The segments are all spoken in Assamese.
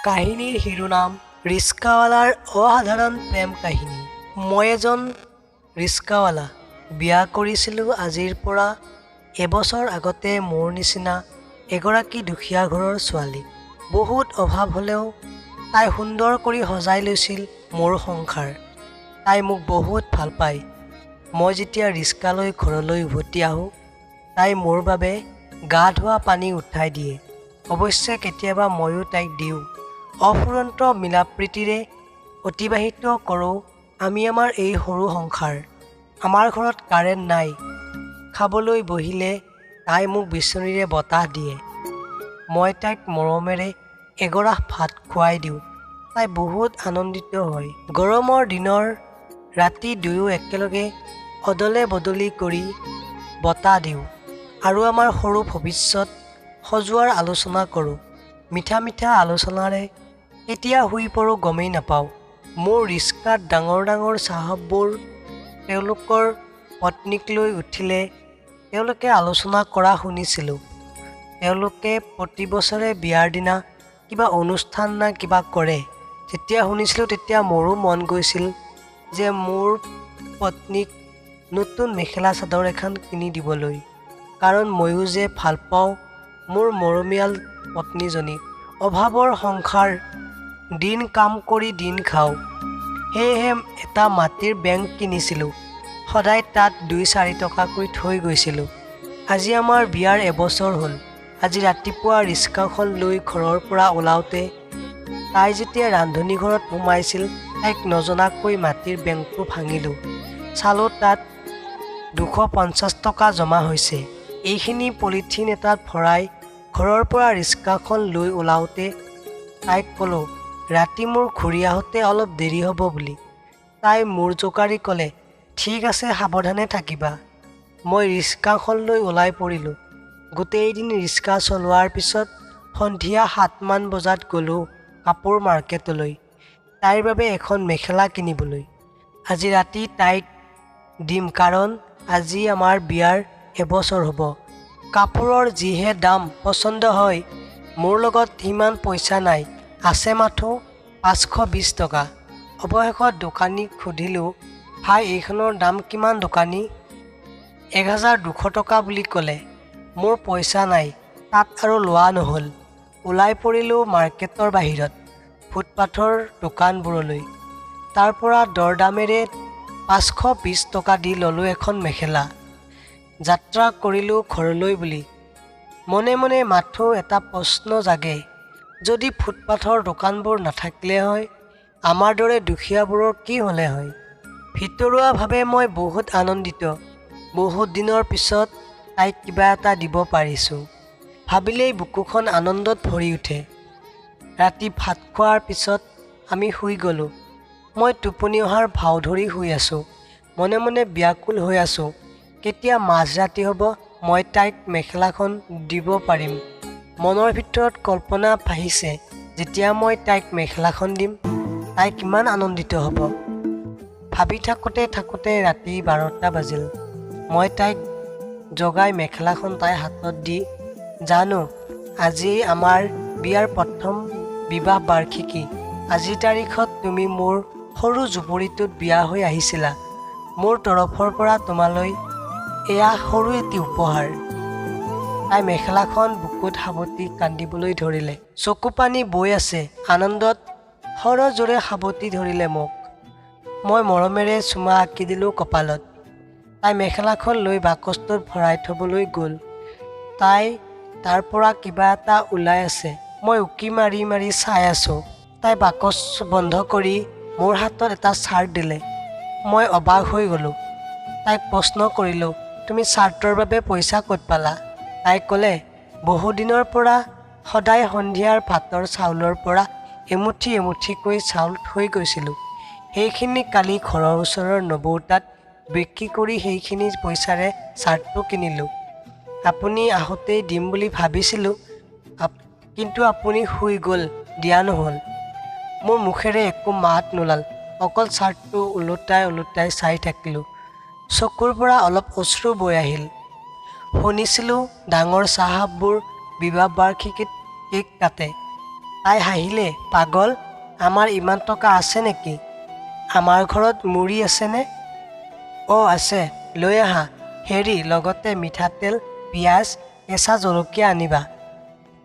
কাহিনীৰ শিৰোনাম ৰিস্কাৱালাৰ অসাধাৰণ প্ৰেম কাহিনী। মই এজন ৰিস্কাৱালা। বিয়া কৰিছিলোঁ আজিৰ পৰা এবছৰ আগতে মোৰ নিচিনা এগৰাকী দুখীয়া ঘৰৰ ছোৱালী। বহুত অভাৱ হ'লেও তাই সুন্দৰ কৰি সজাই লৈছিল মোৰ সংসাৰ। তাই মোক বহুত ভাল পায়। মই যেতিয়া ৰিস্কালৈ ঘৰলৈ উভতি আহোঁ, তাই মোৰ বাবে গা ধোৱা পানী উঠাই দিয়ে। অৱশ্যে কেতিয়াবা ময়ো তাইক দিওঁ। অফুৰন্ত মিলাপ্ৰীতিৰে অতিবাহিত কৰোঁ আমি আমাৰ এই সৰু সংসাৰ। আমাৰ ঘৰত কাৰেণ্ট নাই। খাবলৈ বহিলে তাই মোক বিচনীৰে বতাহ দিয়ে। মই তাইক মৰমেৰে এগৰাহ ভাত খুৱাই দিওঁ। তাই বহুত আনন্দিত হয়। গৰমৰ দিনৰ ৰাতি দুয়ো একেলগে অদলে বদলি কৰি বতাহ দিওঁ আৰু আমাৰ সৰু ভৱিষ্যত সজোৱাৰ আলোচনা কৰোঁ। মিঠা মিঠা আলোচনাৰে কেতিয়া শুই পৰোঁ গমেই নাপাওঁ। মোৰ ৰিস্কাত ডাঙৰ ডাঙৰ চাহাববোৰ তেওঁলোকৰ পত্নীক লৈ উঠিলে তেওঁলোকে আলোচনা কৰা শুনিছিলোঁ। তেওঁলোকে প্ৰতি বছৰে বিয়াৰ দিনা কিবা অনুষ্ঠান না কিবা কৰে। যেতিয়া শুনিছিলোঁ তেতিয়া মোৰো মন গৈছিল যে মোৰ পত্নীক নতুন মেখেলা চাদৰ এখন কিনি দিবলৈ, কাৰণ ময়ো যে ভাল পাওঁ মোৰ মৰমীয়াল পত্নীজনীক। অভাৱৰ সংসাৰ, দিন কাম কৰি দিন খাওঁ। সেয়েহে এটা মাটিৰ বেংক কিনিছিলোঁ। সদায় তাত 2-4 টকাকৈ থৈ গৈছিলোঁ। আজি আমাৰ বিয়াৰ এবছৰ হ'ল। আজি ৰাতিপুৱা ৰিস্কাখন লৈ ঘৰৰ পৰা ওলাওঁতে তাই যেতিয়া ৰান্ধনীঘৰত সোমাইছিল, তাইক নজনাকৈ মাটিৰ বেংকটো ভাঙিলোঁ। চালোঁ তাত 250 টকা জমা হৈছে। এইখিনি পলিথিন এটাত ভৰাই ঘৰৰ পৰা ৰিস্কাখন লৈ ওলাওঁতে তাইক ক'লোঁ, ৰাতি মোৰ ঘূৰি আহোঁতে অলপ দেৰি হ'ব বুলি। তাই মূৰ জোকাৰি ক'লে, ঠিক আছে, সাৱধানে থাকিবা। মই ৰিস্কাখন লৈ ওলাই পৰিলোঁ। গোটেইদিন ৰিস্কা চলোৱাৰ পিছত সন্ধিয়া 7 মান বজাত গ'লোঁ কাপোৰ মাৰ্কেটলৈ তাইৰ বাবে এখন মেখেলা কিনিবলৈ। আজি ৰাতি তাইক দিম, কাৰণ আজি আমাৰ বিয়াৰ এবছৰ হ'ব। কাপোৰৰ যিহে দাম, পচন্দ হয়। মোৰ লগত সিমান পইচা নাই, আছে মাথো 520 টকা। অৱশেষত দোকানীক সুধিলোঁ, ভাই এইখনৰ দাম কিমান দোকানী? 1200 টকা বুলি ক'লে। মোৰ পইচা নাই, তাত আৰু লোৱা নহ'ল। ওলাই পৰিলোঁ মাৰ্কেটৰ বাহিৰত ফুটপাথৰ দোকানবোৰলৈ। তাৰ পৰা দৰদামেৰে 520 টকা দি ল'লোঁ এখন মেখেলা। যাত্ৰা কৰিলোঁ ঘৰলৈ বুলি। মনে মনে মাথো এটা প্ৰশ্ন জাগে, যদি ফুটপাথৰ দোকানবোৰ নাথাকিলে হয়, আমাৰ দৰে দুখীয়াবোৰৰ কি হ'লে হয়? ভিতৰুৱাভাৱে মই বহুত আনন্দিত। বহুত দিনৰ পিছত তাইক কিবা এটা দিব পাৰিছোঁ ভাবিলেই বুকুখন আনন্দত ভৰি উঠে। ৰাতি ভাত খোৱাৰ পিছত আমি শুই গ'লোঁ। মই টোপনি অহাৰ ভাও ধৰি শুই আছোঁ। মনে মনে ব্যাকুল হৈ আছোঁ, কেতিয়া মাজৰাতি হ'ব মই তাইক মেখেলাখন দিব পাৰিম। মনৰ ভিতৰত কল্পনা ভাহিছে, যেতিয়া মই তাইক মেখেলাখন দিম তাই কিমান আনন্দিত হ'ব। ভাবি থাকোঁতে থাকোঁতে ৰাতি 12টা বাজিল। মই তাইক জগাই মেখেলাখন তাইৰ হাতত দি, জানো আজি আমাৰ বিয়াৰ প্ৰথম বিবাহ বাৰ্ষিকী। আজিৰ তাৰিখত তুমি মোৰ সৰু জুপুৰিটোত বিয়া হৈ আহিছিলা। মোৰ তৰফৰ পৰা তোমালৈ এয়া সৰু এটি উপহাৰ। তাই মেখেলাখন বুকুত সাৱটি কান্দিবলৈ ধৰিলে। চকু পানী বৈ আছে। আনন্দত সৰজোৰে সাৱটি ধৰিলে মোক। মই মৰমেৰে চুমা আঁকি দিলোঁ কপালত। তাই মেখেলাখন লৈ বাকচটোত ভৰাই থ'বলৈ গ'ল। তাই তাৰ পৰা কিবা এটা ওলাই আছে। মই উকি মাৰি মাৰি চাই আছোঁ। তাই বাকচ বন্ধ কৰি মোৰ হাতত এটা চাৰ্ট দিলে। মই অবাক হৈ গ'লোঁ। তাইক প্ৰশ্ন কৰিলোঁ, তুমি চাৰ্টৰ বাবে পইচা ক'ত পালা? তাই ক'লে, বহুদিনৰ পৰা সদায় সন্ধিয়াৰ ভাতৰ চাউলৰ পৰা এমুঠি এমুঠিকৈ চাউল থৈ গৈছিলোঁ। সেইখিনি কালি ঘৰৰ ওচৰৰ নবৌ তাত বিক্ৰী কৰি সেইখিনি পইচাৰে চাৰ্টটো কিনিলোঁ। আপুনি আহোঁতেই দিম বুলি ভাবিছিলোঁ, কিন্তু আপুনি শুই গ'ল, দিয়া নহ'ল। মোৰ মুখেৰে একো মাত নোলাল, অকল চাৰ্টটো ওলোটাই ওলোটাই চাই থাকিলোঁ। চকুৰ পৰা অলপ অশ্ৰু বৈ আহিল। শুনিছিলোঁ ডাঙৰ চাহাববোৰ বিবাহ বাৰ্ষিকীত কেক কাটে। তাই হাঁহিলে, পাগল, আমাৰ ইমান টকা আছে নেকি? আমাৰ ঘৰত মুড়ি আছেনে? অঁ আছে, লৈ আহা। হেৰি, লগতে মিঠাতেল, পিঁয়াজ, কেঁচা জলকীয়া আনিবা।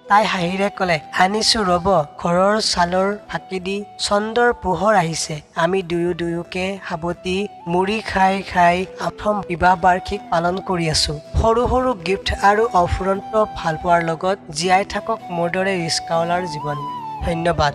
তাই হাঁহিৰে ক'লে, আনিছোঁ ৰ'ব। ঘৰৰ ছালৰ ফাঁকেদি চন্দ্ৰৰ পোহৰ আহিছে। আমি দুয়োকে সাৱটি মুড়ি খাই খাই প্ৰথম বিবাহ বাৰ্ষিক পালন কৰি আছোঁ। সৰু সৰু গিফ্ট আৰু অফুৰন্ত ভালপোৱাৰ লগত জীয়াই থাকক মোৰ দৰে ৰিক্সাৱালাৰ জীৱন। ধন্যবাদ।